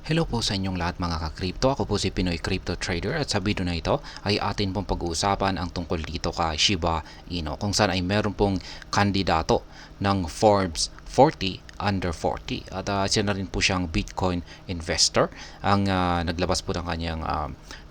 Hello po sa inyong lahat mga ka-crypto. Ako po si Pinoy Crypto Trader at sa video na ito ay atin pong pag-uusapan ang tungkol dito kay Shiba Inu kung saan ay meron pong kandidato ng Forbes 40 under 40 at siya na rin po siyang Bitcoin investor ang naglabas po ng kanyang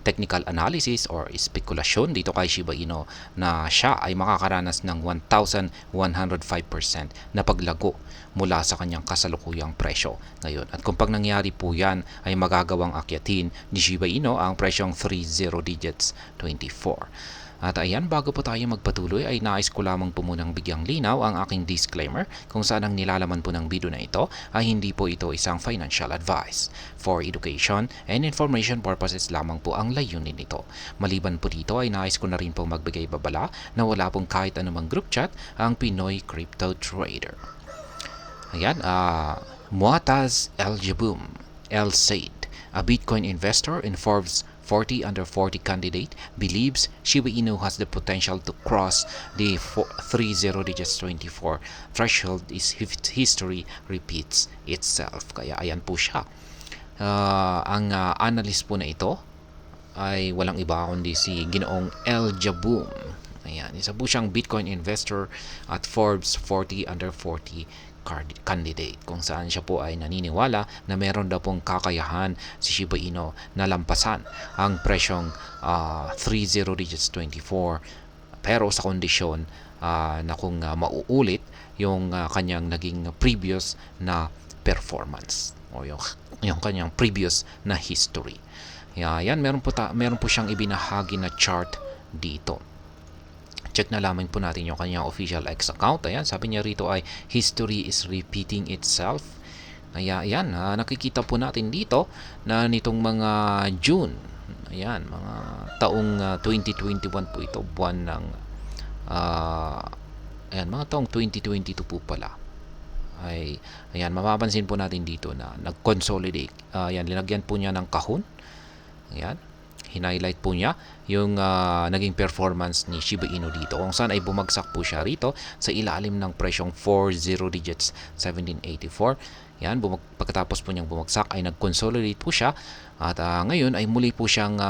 technical analysis or spekulasyon dito kay Shiba Inu na siya ay makakaranas ng 1,105% na paglago mula sa kanyang kasalukuyang presyo ngayon. At kung pag nangyari po yan ay magagawang akyatin ni Shiba Inu ang presyong 30 digits 24. At ayan, bago po tayo magpatuloy ay nais ko lamang po munang bigyang linaw ang aking disclaimer kung saan ang nilalaman po ng video na ito ay hindi po ito isang financial advice. For education and information purposes lamang po ang layunin nito. Maliban po dito ay nais ko na rin po magbigay babala na wala pong kahit anumang group chat ang Pinoy Crypto Trader. Ayan, Muataz El-Jaboom El Said, a Bitcoin investor and Forbes 40 under 40 candidate, believes Shiba Inu has the potential to cross the 30 digits 24 threshold if history repeats itself. Kaya ayan po siya. Ang analyst po na ito ay walang iba kundi si Ginoong El-Jaboom. Ayan, isa po siyang Bitcoin investor at Forbes 40 under 40 candidate kung saan siya po ay naniniwala na meron daw pong kakayahan si Shiba Inu na lampasan ang presyong 30 digits 24 pero sa kondisyon na kung mauulit yung kanyang naging previous na performance o yung kanyang previous na history. Yan, meron po siyang ibinahagi na chart dito. Check na lamang po natin yung kanyang official X account. Ayan, sabi niya rito ay history is repeating itself. Ayan, nakikita po natin dito na nitong mga June, ayan, mga taong 2021 po ito, buwan ng ayan, mga taong 2022 po pala. Ayan, mapapansin po natin dito na nag-consolidate. Ayan, linagyan po niya ng kahon. Ayan, hinighlight po niya yung naging performance ni Shiba Inu dito kung saan ay bumagsak po siya rito sa ilalim ng presyong 40 digits 1784. Yan, pagkatapos po niyang bumagsak ay nag-consolidate po siya at ngayon ay muli po siyang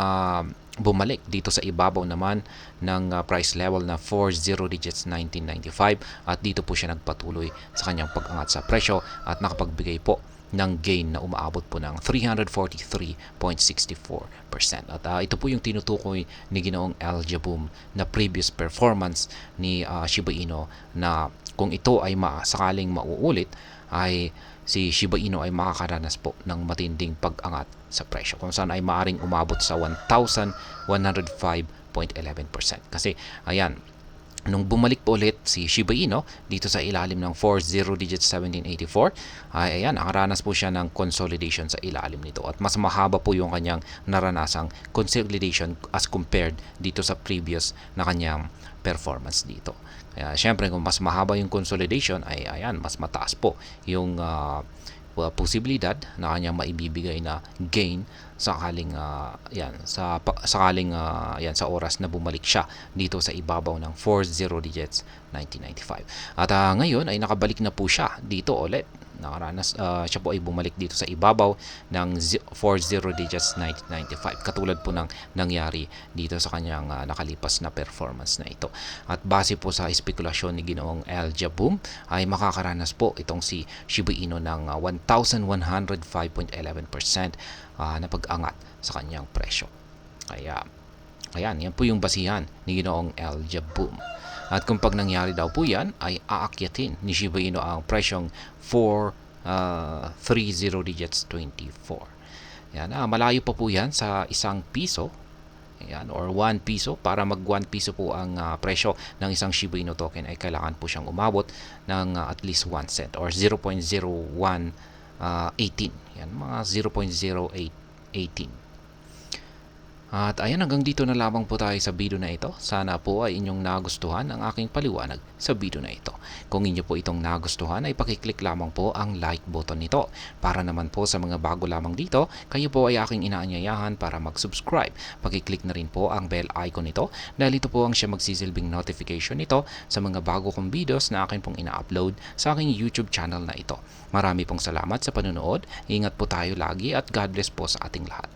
bumalik dito sa ibabaw naman ng price level na 40 digits 1995 at dito po siya nagpatuloy sa kanyang pag-angat sa presyo at nakapagbigay po ng gain na umaabot po ng 343.64%. At ito po yung tinutukoy ni Ginoong El-Jaboom na previous performance ni Shiba Inu na kung ito ay sakaling mauulit ay si Shiba Inu ay makakaranas po ng matinding pag-angat sa presyo kung saan ay maaring umabot sa 1,105.11%. Kasi ayan, nung bumalik po ulit si Shiba Inu dito sa ilalim ng 40 digits 1784 ay ayan, nakaranas po siya ng consolidation sa ilalim nito at mas mahaba po yung kanyang naranasang consolidation as compared dito sa previous na kanyang performance dito. Kaya syempre kung mas mahaba yung consolidation ay ayan, mas mataas po yung posibilidad na kanyang maibibigay na gain sakaling sa oras na bumalik siya dito sa ibabaw ng 40 digits 1995. At ngayon ay nakabalik na po siya dito ulit. Nakaranas siya po ay bumalik dito sa ibabaw ng 40 digits 1995 katulad po ng nangyari dito sa kanyang nakalipas na performance na ito. At base po sa espekulasyon ni Ginoong El-Jaboom ay makakaranas po itong si Shiba Inu ng 1,105.11% na pag-angat sa kanyang presyo. Kaya ayan, yan po yung basihan ni Ginoong El-Jaboom. At kung pag nangyari daw po yan, ay aakyatin ni Shiba Inu ang presyong 30 digits 24. Yan, malayo pa po yan sa isang piso. Ayan, or 1 piso. Para mag 1 piso po ang presyo ng isang Shiba Inu token ay kailangan po siyang umabot ng at least 1 cent or 0.0118. Yan, mga 0.0818. At ayan, hanggang dito na lamang po tayo sa video na ito. Sana po ay inyong nagustuhan ang aking paliwanag sa video na ito. Kung inyo po itong nagustuhan ay pakiclick lamang po ang like button nito. Para naman po sa mga bago lamang dito, kayo po ay aking inaanyayahan para mag-subscribe. Pakiclick na rin po ang bell icon nito dahil ito po ang siya magsisilbing notification nito sa mga bago kong videos na akin pong ina-upload sa aking YouTube channel na ito. Marami pong salamat sa panonood. Ingat po tayo lagi at God bless po sa ating lahat.